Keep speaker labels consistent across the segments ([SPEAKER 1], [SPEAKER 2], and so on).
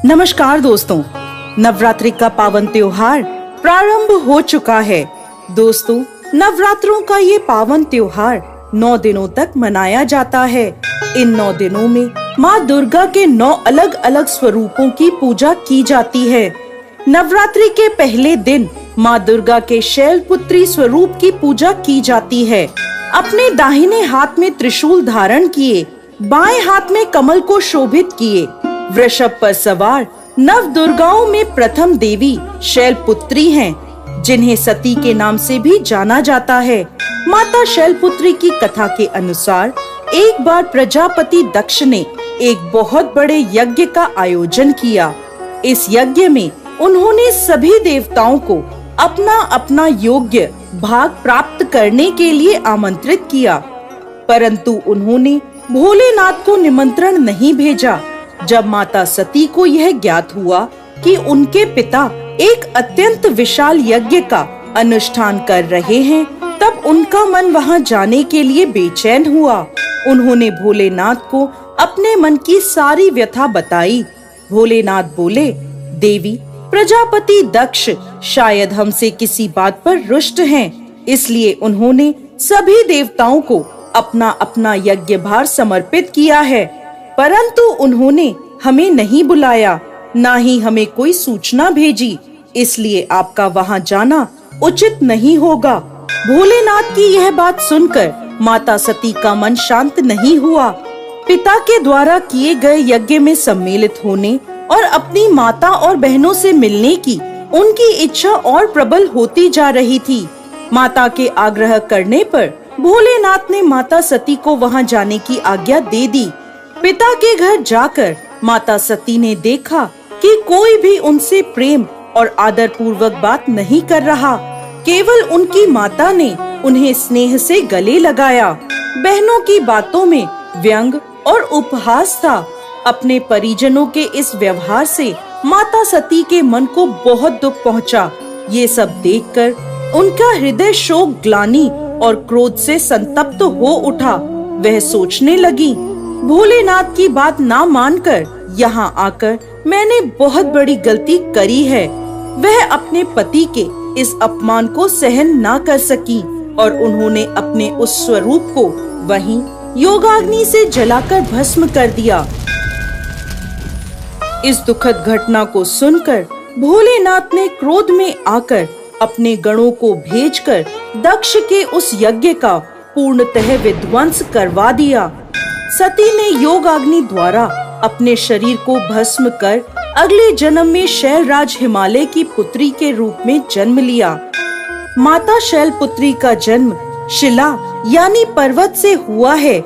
[SPEAKER 1] नमस्कार दोस्तों, नवरात्रि का पावन त्योहार प्रारंभ हो चुका है। दोस्तों, नवरात्रों का ये पावन त्योहार 9 दिनों तक मनाया जाता है। इन 9 दिनों में माँ दुर्गा के 9 अलग अलग स्वरूपों की पूजा की जाती है। नवरात्रि के पहले दिन माँ दुर्गा के शैलपुत्री स्वरूप की पूजा की जाती है। अपने दाहिने हाथ में त्रिशूल धारण किए, बाएं हाथ में कमल को शोभित किए, वृषभ पर सवार नव दुर्गाओं में प्रथम देवी शैलपुत्री हैं, जिन्हें सती के नाम से भी जाना जाता है। माता शैलपुत्री की कथा के अनुसार एक बार प्रजापति दक्ष ने एक बहुत बड़े यज्ञ का आयोजन किया। इस यज्ञ में उन्होंने सभी देवताओं को अपना अपना योग्य भाग प्राप्त करने के लिए आमंत्रित किया, परंतु उन्होंने भोलेनाथ को निमंत्रण नहीं भेजा। जब माता सती को यह ज्ञात हुआ कि उनके पिता एक अत्यंत विशाल यज्ञ का अनुष्ठान कर रहे हैं, तब उनका मन वहां जाने के लिए बेचैन हुआ। उन्होंने भोलेनाथ को अपने मन की सारी व्यथा बताई। भोलेनाथ बोले, देवी, प्रजापति दक्ष शायद हमसे किसी बात पर रुष्ट हैं, इसलिए उन्होंने सभी देवताओं को अपना अपना यज्ञ भार समर्पित किया है, परंतु उन्होंने हमें नहीं बुलाया, ना ही हमें कोई सूचना भेजी, इसलिए आपका वहां जाना उचित नहीं होगा। भोलेनाथ की यह बात सुनकर माता सती का मन शांत नहीं हुआ। पिता के द्वारा किए गए यज्ञ में सम्मिलित होने और अपनी माता और बहनों से मिलने की उनकी इच्छा और प्रबल होती जा रही थी। माता के आग्रह करने पर भोलेनाथ ने माता सती को वहां जाने की आज्ञा दे दी। पिता के घर जाकर माता सती ने देखा कि कोई भी उनसे प्रेम और आदर पूर्वक बात नहीं कर रहा। केवल उनकी माता ने उन्हें स्नेह से गले लगाया। बहनों की बातों में व्यंग और उपहास था। अपने परिजनों के इस व्यवहार से माता सती के मन को बहुत दुख पहुंचा। ये सब देखकर उनका हृदय शोक, ग्लानि और क्रोध से संतप्त हो उठा। वह सोचने लगी, भोलेनाथ की बात ना मानकर यहाँ आकर मैंने बहुत बड़ी गलती करी है। वह अपने पति के इस अपमान को सहन ना कर सकी और उन्होंने अपने उस स्वरूप को वहीं योगाग्नि से जलाकर भस्म कर दिया। इस दुखद घटना को सुनकर भोलेनाथ ने क्रोध में आकर अपने गणों को भेजकर दक्ष के उस यज्ञ का पूर्णतः विध्वंस करवा दिया। सती ने योगाग्नि द्वारा अपने शरीर को भस्म कर अगले जन्म में शैलराज हिमालय की पुत्री के रूप में जन्म लिया। माता शैलपुत्री का जन्म शिला यानी पर्वत से हुआ है,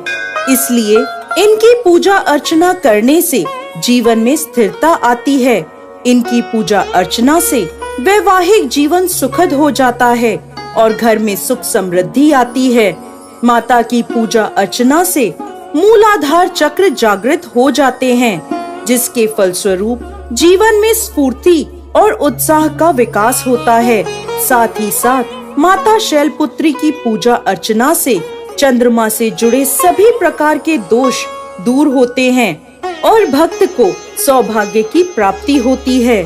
[SPEAKER 1] इसलिए इनकी पूजा अर्चना करने से जीवन में स्थिरता आती है। इनकी पूजा अर्चना से वैवाहिक जीवन सुखद हो जाता है और घर में सुख समृद्धि आती है। माता की पूजा अर्चना से मूलाधार चक्र जागृत हो जाते हैं, जिसके फलस्वरूप जीवन में स्फूर्ति और उत्साह का विकास होता है। साथ ही साथ माता शैलपुत्री की पूजा अर्चना से चंद्रमा से जुड़े सभी प्रकार के दोष दूर होते हैं और भक्त को सौभाग्य की प्राप्ति होती है।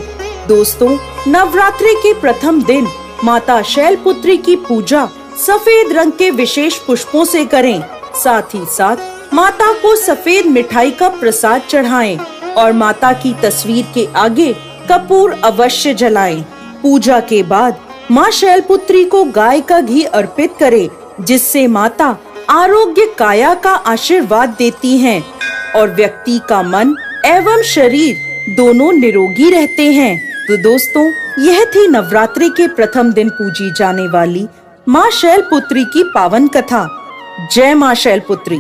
[SPEAKER 1] दोस्तों, नवरात्रि के प्रथम दिन माता शैलपुत्री की पूजा सफेद रंग के विशेष पुष्पों से करें। साथ ही साथ माता को सफेद मिठाई का प्रसाद चढ़ाएं और माता की तस्वीर के आगे कपूर अवश्य जलाएं। पूजा के बाद माँ शैलपुत्री को गाय का घी अर्पित करें, जिससे माता आरोग्य काया का आशीर्वाद देती हैं और व्यक्ति का मन एवं शरीर दोनों निरोगी रहते हैं। तो दोस्तों, यह थी नवरात्रि के प्रथम दिन पूजी जाने वाली माँ शैलपुत्री की पावन कथा। जय माँ शैलपुत्री।